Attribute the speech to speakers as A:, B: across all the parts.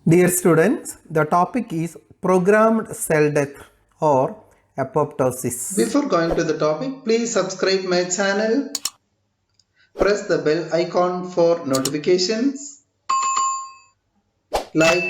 A: Dear students, the topic is programmed cell death or apoptosis.
B: Before going to the topic, please subscribe my channel. Press the bell icon for notifications. Like,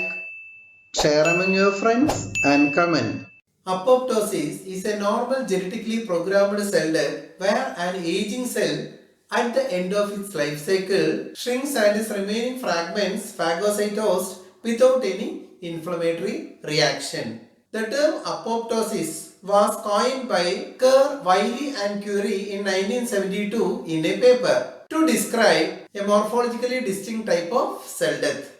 B: share among your friends and comment.
A: Apoptosis is a normal genetically programmed cell death where an aging cell at the end of its life cycle shrinks and its remaining fragments phagocytosed without any inflammatory reaction. The term apoptosis was coined by Kerr, Wiley and Curie in 1972 in a paper to describe a morphologically distinct type of cell death.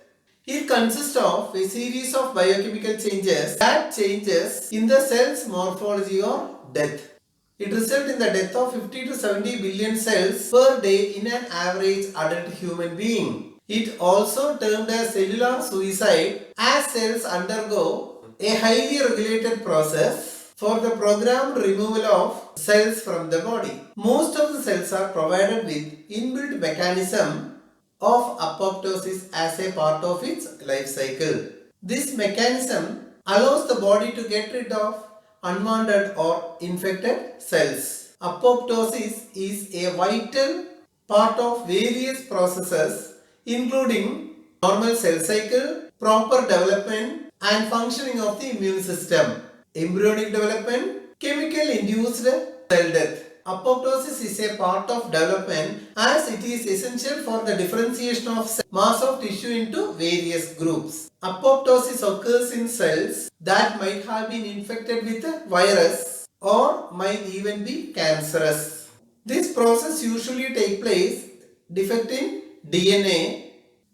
A: It consists of a series of biochemical changes that changes in the cell's morphology or death. It results in the death of 50 to 70 billion cells per day in an average adult human being. It also termed as cellular suicide as cells undergo a highly regulated process for the programmed removal of cells from the body. Most of the cells are provided with inbuilt mechanism of apoptosis as a part of its life cycle. This mechanism allows the body to get rid of unwanted or infected cells. Apoptosis is a vital part of various processes including normal cell cycle, proper development and functioning of the immune system, embryonic development, chemical induced cell death. Apoptosis is a part of development as it is essential for the differentiation of mass of tissue into various groups. Apoptosis occurs in cells that might have been infected with a virus or might even be cancerous. This process usually takes place defect in DNA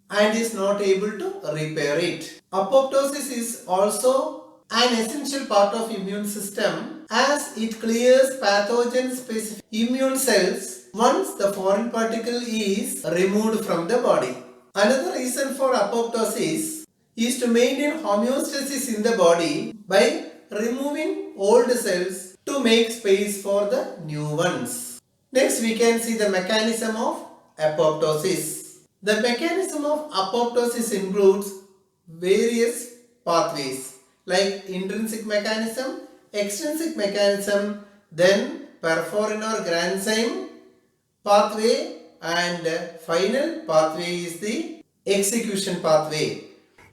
A: and is not able to repair it. Apoptosis is also an essential part of immune system as it clears pathogen specific immune cells once the foreign particle is removed from the body. Another reason for apoptosis is to maintain homeostasis in the body by removing old cells to make space for the new ones. Next we can see the mechanism of apoptosis. The mechanism of apoptosis includes various pathways like intrinsic mechanism, extrinsic mechanism, then perforin or granzyme pathway, and final pathway is the execution pathway.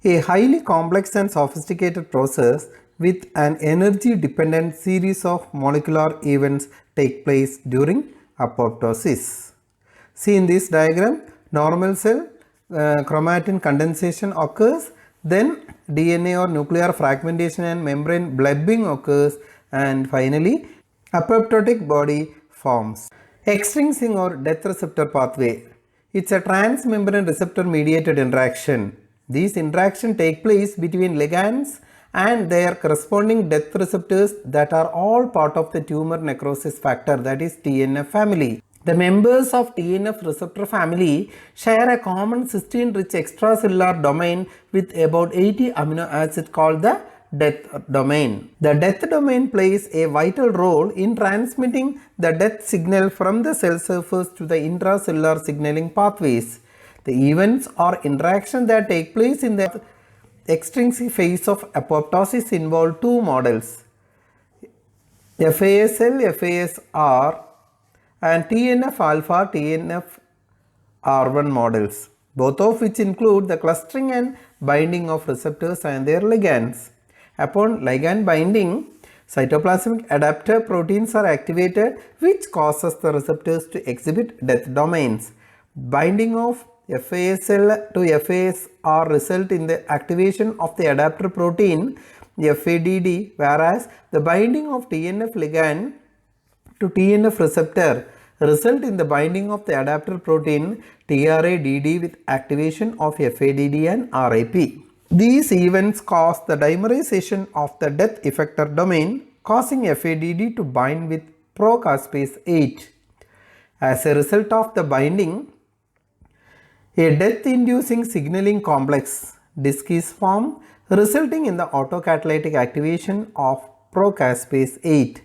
A: A highly complex and sophisticated process with an energy dependent series of molecular events take place during apoptosis. See in this diagram, normal cell chromatin condensation occurs, then DNA or nuclear fragmentation and membrane blebbing occurs, and finally apoptotic body forms. Extrinsic or death receptor pathway. It's a transmembrane receptor mediated interaction. These interactions take place between ligands and their corresponding death receptors that are all part of the tumor necrosis factor, that is TNF family. The members of TNF receptor family share a common cysteine-rich extracellular domain with about 80 amino acids called the death domain. The death domain plays a vital role in transmitting the death signal from the cell surface to the intracellular signaling pathways. The events or interactions that take place in the extrinsic phase of apoptosis involve two models, FASL, FASR and TNF alpha, TNF R1 models, both of which include the clustering and binding of receptors and their ligands. Upon ligand binding, cytoplasmic adapter proteins are activated, which causes the receptors to exhibit death domains. Binding of FASL to FASR result in the activation of the adapter protein FADD, whereas the binding of TNF ligand to TNF receptor result in the binding of the adapter protein TRADD with activation of FADD and RAP. These events cause the dimerization of the death effector domain, causing FADD to bind with procaspase 8. As a result of the binding, a death-inducing signaling complex disc is formed, resulting in the autocatalytic activation of procaspase 8.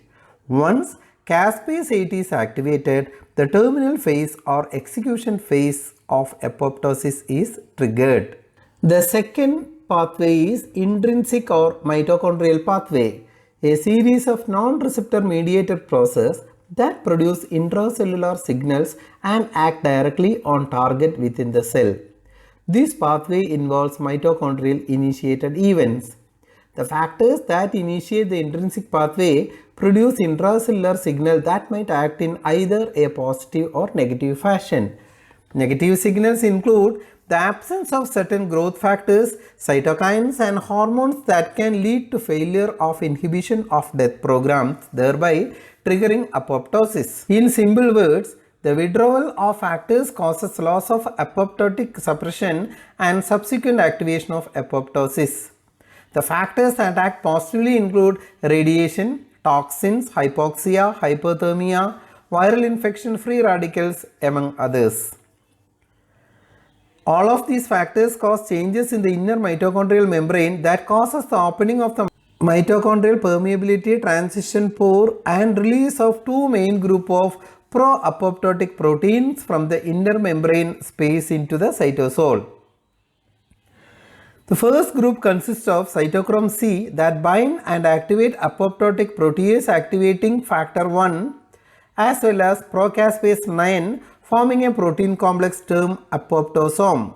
A: Once caspase 8 is activated, the terminal phase or execution phase of apoptosis is triggered. The second pathway is intrinsic or mitochondrial pathway, a series of non-receptor mediated processes that produce intracellular signals and act directly on target within the cell. This pathway involves mitochondrial initiated events. The factors that initiate the intrinsic pathway produce intracellular signal that might act in either a positive or negative fashion. Negative signals include the absence of certain growth factors, cytokines and hormones that can lead to failure of inhibition of death programs, thereby triggering apoptosis. In simple words, the withdrawal of factors causes loss of apoptotic suppression and subsequent activation of apoptosis. The factors that act positively include radiation, toxins, hypoxia, hypothermia, viral infection, free radicals, among others. All of these factors cause changes in the inner mitochondrial membrane that causes the opening of the mitochondrial permeability transition pore and release of two main group of pro-apoptotic proteins from the inner membrane space into the cytosol. The first group consists of cytochrome C that bind and activate apoptotic protease activating factor 1 as well as procaspase 9 forming a protein complex termed apoptosome.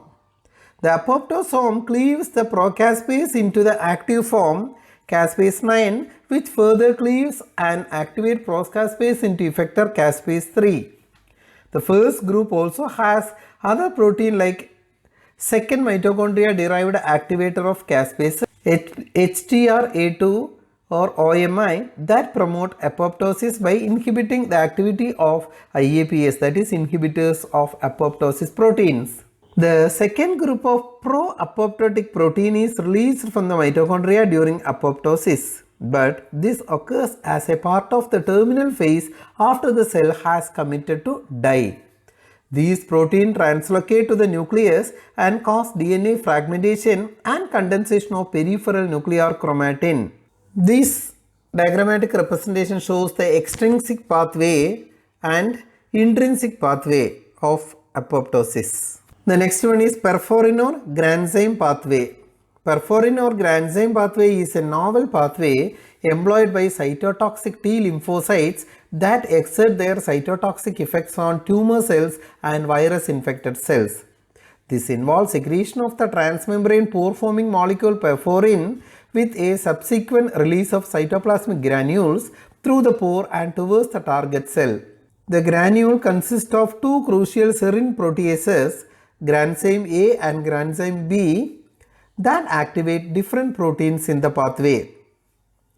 A: The apoptosome cleaves the procaspase into the active form caspase 9 which further cleaves and activates procaspase into effector caspase 3. The first group also has other protein like second mitochondria derived activator of caspase HTRA2 or OMI that promote apoptosis by inhibiting the activity of IAPS, that is inhibitors of apoptosis proteins. The second group of pro-apoptotic protein is released from the mitochondria during apoptosis, but this occurs as a part of the terminal phase after the cell has committed to die. These proteins translocate to the nucleus and cause DNA fragmentation and condensation of peripheral nuclear chromatin. This diagrammatic representation shows the extrinsic pathway and intrinsic pathway of apoptosis. The next one is perforin or granzyme pathway. Perforin or granzyme pathway is a novel pathway employed by cytotoxic T lymphocytes that exert their cytotoxic effects on tumor cells and virus infected cells. This involves secretion of the transmembrane pore forming molecule perforin with a subsequent release of cytoplasmic granules through the pore and towards the target cell. The granule consists of two crucial serine proteases, granzyme A and granzyme B, that activate different proteins in the pathway.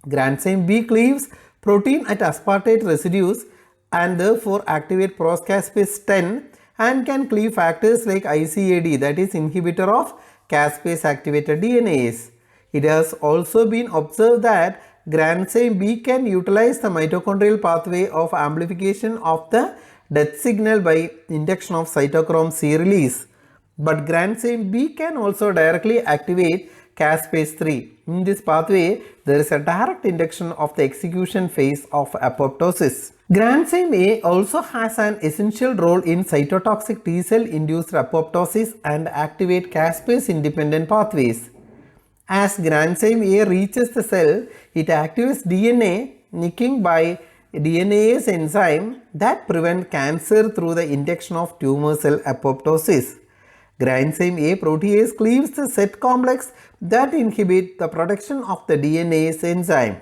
A: Granzyme B cleaves protein at aspartate residues and therefore activate procaspase 10 and can cleave factors like ICAD, that is inhibitor of caspase activated DNAs. It has also been observed that granzyme B can utilize the mitochondrial pathway of amplification of the death signal by induction of cytochrome C release. But granzyme B can also directly activate caspase 3. In this pathway, there is a direct induction of the execution phase of apoptosis. Granzyme A also has an essential role in cytotoxic T cell induced apoptosis and activate caspase independent pathways. As granzyme A reaches the cell, it activates DNA nicking by DNase enzyme that prevent cancer through the induction of tumor cell apoptosis. Granzyme A protease cleaves the set complex that inhibit the production of the DNase enzyme.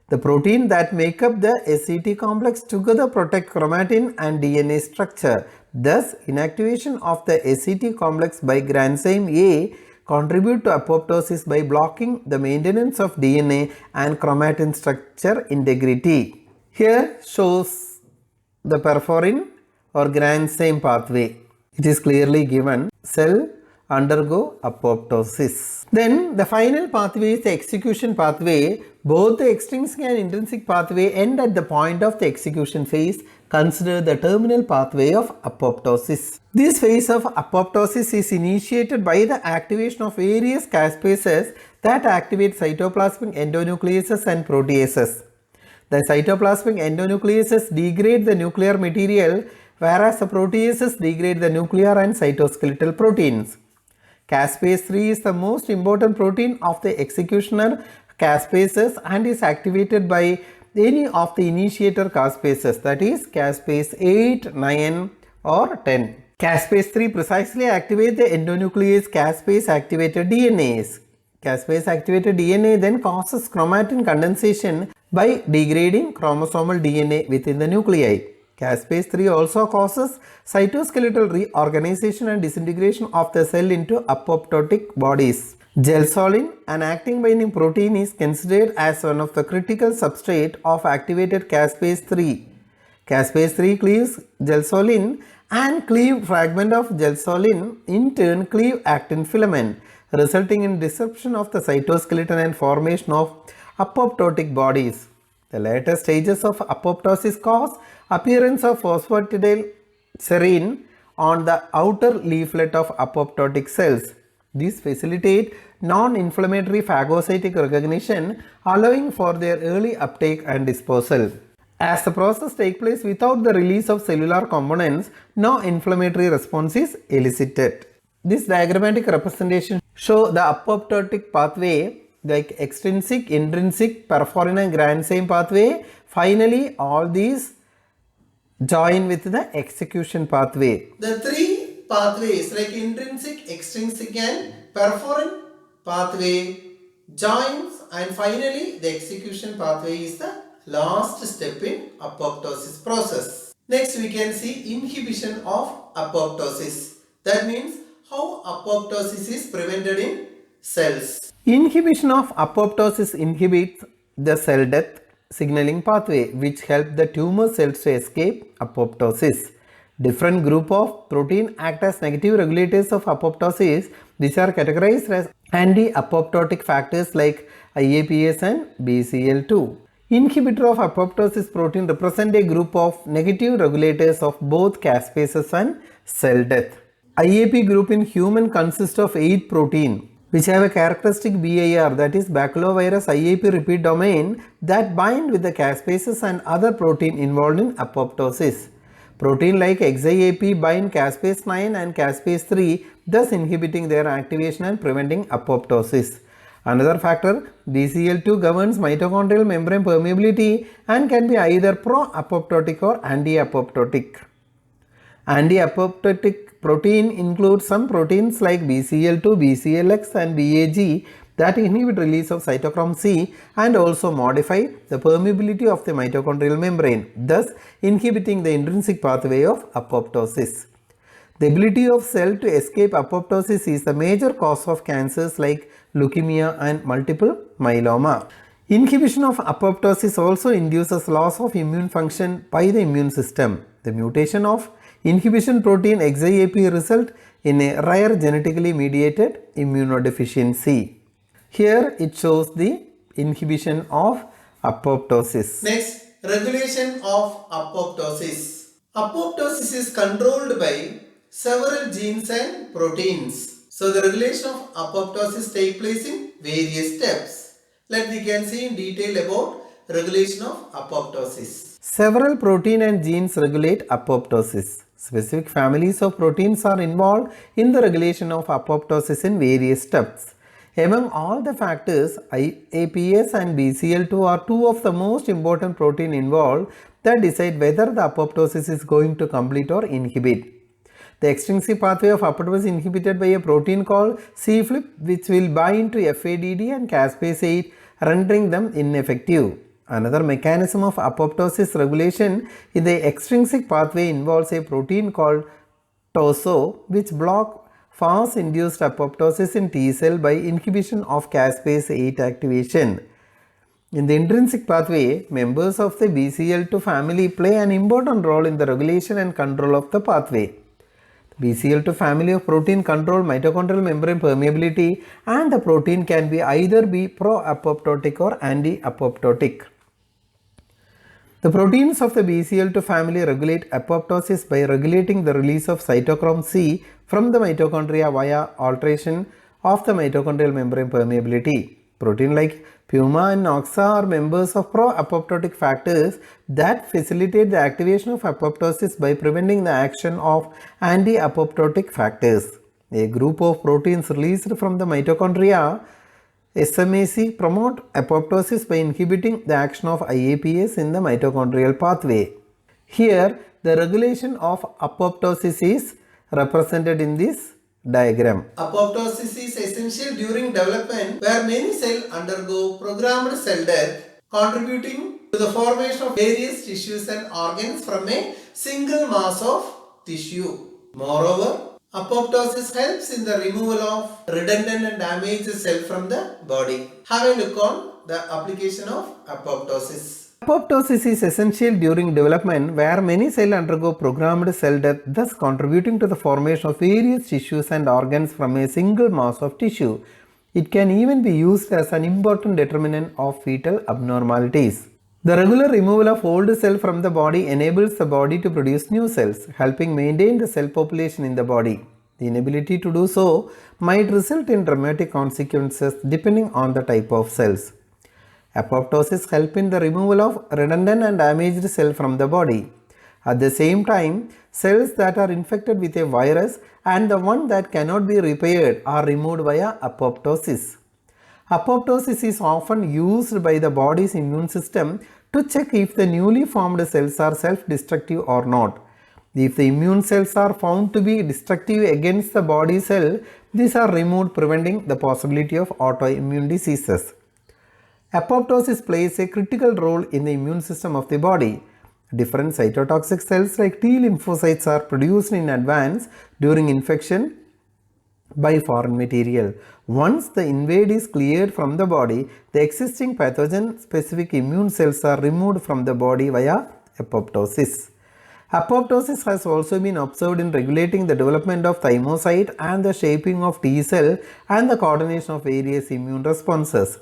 A: The protein that make up the SET complex together protect chromatin and DNA structure. Thus, inactivation of the SET complex by granzyme A contribute to apoptosis by blocking the maintenance of DNA and chromatin structure integrity. Here shows the perforin or granzyme pathway. It is clearly given cell undergo apoptosis. Then the final pathway is the execution pathway. Both the extrinsic and intrinsic pathway end at the point of the execution phase. Consider the terminal pathway of apoptosis. This phase of apoptosis is initiated by the activation of various caspases that activate cytoplasmic endonucleases and proteases. The cytoplasmic endonucleases degrade the nuclear material, whereas the proteases degrade the nuclear and cytoskeletal proteins. Caspase 3 is the most important protein of the executioner caspases and is activated by any of the initiator caspases, that is caspase 8, 9 or 10. Caspase 3 precisely activates the endonuclease caspase activated DNase. Caspase activated DNA then causes chromatin condensation by degrading chromosomal DNA within the nuclei. Caspase 3 also causes cytoskeletal reorganization and disintegration of the cell into apoptotic bodies. Gelsolin, an actin binding protein, is considered as one of the critical substrate of activated caspase 3. Caspase 3 cleaves gelsolin and cleave fragment of gelsolin in turn cleave actin filament, resulting in disruption of the cytoskeleton and formation of apoptotic bodies. The later stages of apoptosis cause appearance of phosphatidylserine on the outer leaflet of apoptotic cells. These facilitate non-inflammatory phagocytic recognition, allowing for their early uptake and disposal. As the process takes place without the release of cellular components, no inflammatory response is elicited. This diagrammatic representation shows the apoptotic pathway like extrinsic, intrinsic, perforin and granzyme pathway. Finally, all these join with the execution pathway.
B: The three pathways like intrinsic, extrinsic and perforin pathway joins, and finally the execution pathway is the last step in apoptosis process. Next we can see inhibition of apoptosis. That means how apoptosis is prevented in cells.
A: Inhibition of apoptosis inhibits the cell death signaling pathway, which help the tumor cells to escape apoptosis. Different group of protein act as negative regulators of apoptosis, which are categorized as anti-apoptotic factors like IAPS and BCL2. Inhibitor of apoptosis protein represent a group of negative regulators of both caspases and cell death. IAP group in human consists of 8 protein which have a characteristic BIR, that is baculovirus IAP repeat domain, that bind with the caspases and other protein involved in apoptosis. Protein like XIAP bind caspase 9 and caspase 3, thus inhibiting their activation and preventing apoptosis. Another factor, BCL2, governs mitochondrial membrane permeability and can be either pro-apoptotic or anti-apoptotic. Anti-apoptotic protein includes some proteins like BCL2, BCLX and BAG that inhibit release of cytochrome C and also modify the permeability of the mitochondrial membrane, thus inhibiting the intrinsic pathway of apoptosis. The ability of cell to escape apoptosis is the major cause of cancers like leukemia and multiple myeloma. Inhibition of apoptosis also induces loss of immune function by the immune system. The mutation of inhibition protein XIAP result in a rare genetically mediated immunodeficiency. Here it shows the inhibition of apoptosis.
B: Next, regulation of apoptosis. Apoptosis is controlled by several genes and proteins. So the regulation of apoptosis takes place in various steps. We can see in detail about regulation of apoptosis.
A: Several protein and genes regulate apoptosis. Specific families of proteins are involved in the regulation of apoptosis in various steps. Among all the factors, IAPS and BCL2 are two of the most important protein involved that decide whether the apoptosis is going to complete or inhibit. The extrinsic pathway of apoptosis is inhibited by a protein called C-flip, which will bind to FADD and caspase 8, rendering them ineffective. Another mechanism of apoptosis regulation in the extrinsic pathway involves a protein called TOSO, which blocks fast-induced apoptosis in T cell by inhibition of caspase 8 activation. In the intrinsic pathway, members of the BCL2 family play an important role in the regulation and control of the pathway. The BCL2 family of protein control mitochondrial membrane permeability, and the protein can be either be pro-apoptotic or anti-apoptotic. The proteins of the BCL2 family regulate apoptosis by regulating the release of cytochrome C from the mitochondria via alteration of the mitochondrial membrane permeability. Protein like Puma and Noxa are members of pro-apoptotic factors that facilitate the activation of apoptosis by preventing the action of anti-apoptotic factors.
B: A group of proteins released from the mitochondria, SMAC, promote apoptosis by inhibiting the action of IAPS in the mitochondrial pathway. Here, the regulation of apoptosis is represented in this diagram.
A: Apoptosis is essential during development where many cells undergo programmed cell death, contributing to the formation of various tissues and organs from a single mass of tissue. Moreover, apoptosis helps in the removal of redundant and damaged cells from the body. Have a look on the application of apoptosis.
B: Apoptosis is essential during development where many cells undergo programmed cell death, thus contributing to the formation of various tissues and organs from a single mass of tissue. It can even be used as an important determinant of fetal abnormalities. The regular removal of old cells from the body enables the body to produce new cells, helping maintain the cell population in the body. The inability to do so might result in dramatic consequences depending on the type of cells. Apoptosis helps in the removal of redundant and damaged cells from the body. At the same time, cells that are infected with a virus and the one that cannot be repaired are removed via apoptosis. Apoptosis is often used by the body's immune system to check if the newly formed cells are self-destructive or not. If the immune cells are found to be destructive against the body cell, these are removed, preventing the possibility of autoimmune diseases. Apoptosis plays a critical role in the immune system of the body. Different cytotoxic cells like T lymphocytes are produced in advance during infection by foreign material. Once the invade is cleared from the body, the existing pathogen-specific immune cells are removed from the body via apoptosis. Apoptosis has also been observed in regulating the development of thymocyte and the shaping of T cell and the coordination of various immune responses.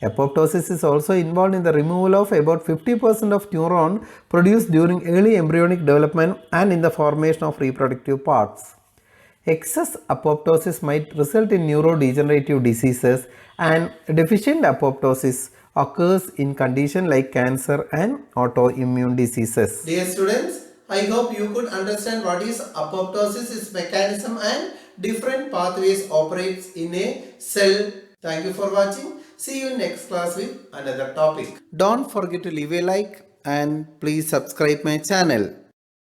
B: Apoptosis is also involved in the removal of about 50% of neuron produced during early embryonic development and in the formation of reproductive parts. Excess apoptosis might result in neurodegenerative diseases, and deficient apoptosis occurs in conditions like cancer and autoimmune diseases.
A: Dear students, I hope you could understand what is apoptosis, its mechanism and different pathways operates in a cell. Thank you for watching. See you next class with another topic.
B: Don't forget to leave a like and please subscribe my channel.